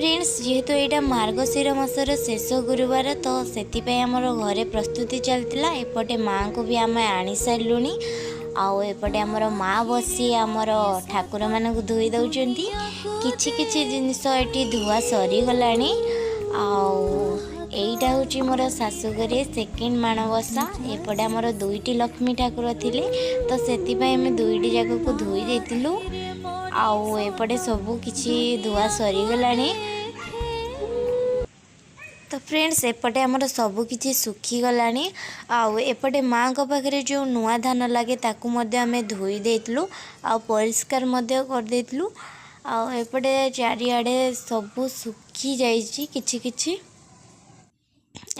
Friends जेहेतु यहाँ मार्गशीर मासर शेष गुरुवार तो से आमर घरे प्रस्तुति चलता एपटे माँ को भी आम आनी सारूँ आउ एपटे आमर माँ बसी आमर ठाकुर मानक धोई दौरान किछि जिनिस ये धुआ सरीगला आईटा हूँ मोर शाशुघरे सेकेंड माणबसा एपटे आमर दुईटी लक्ष्मी ठाकुर थिले तो से दुईटी जाक को धोई देलु आउ एपटे सबू किछि धुआ सरीगला। तो फ्रेंड्स एपटे आमर सबू किछि सुखीगला आउ एपटे माँ को पाखे जो नुआ धान लगे ताकू मध्य आमे धोई देलु आ परिष्कार मध्य कर देलु आ एपटे चारिआडे सबू सुखी जाइछि किछि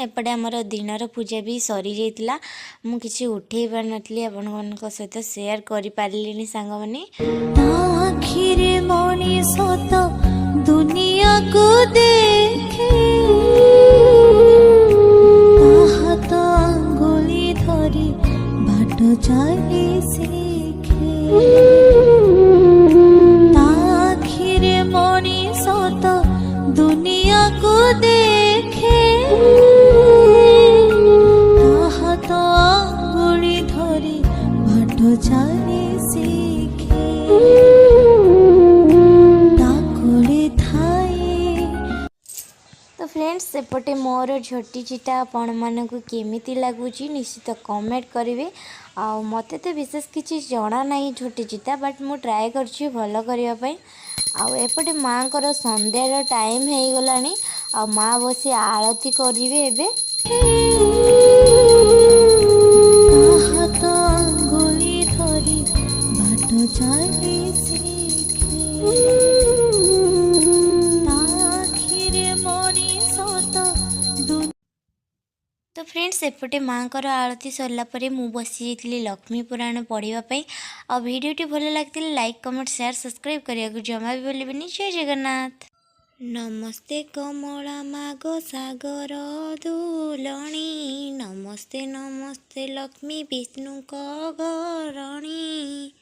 एपटे आमर दिनर पूजा भी सरी जाइतिला मु किछि उठेई पार नथली आपन मानक सहित शेयर करि पारिलिनी सांग माने आखिरे मनी सत दुनिया को देखे हाथ अंगुली धरी बाट चली सीखे आखिरे मनी सत दुनिया को देखे जाने सीखे तो फ्रेंड्स सेपटे मोर झोटी चिटा आपण मानक केमिति लागुची निश्चित कमेंट करेंगे आ मते तो विशेष किसी जना नहीं झोटी चिता बट मु ट्राए करछि भलो करिया पई आ एपटे माँ कर संध्यार टाइम हो गलानी आ माँ बसी आरती करिवे एबे तो फ्रेंड्स एपटे माँ को आरती सरला परे मु बसी जाइली लक्ष्मी पुराण पढ़ापी आ भिडियोटी भल लगे लाइक कमेंट शेयर सब्सक्राइब करने को जमा भी भूलिबेनि। जय जगन्नाथ। नमस्ते कमला माग सागर दुलणी नमस्ते नमस्ते लक्ष्मी विष्णु घरणी।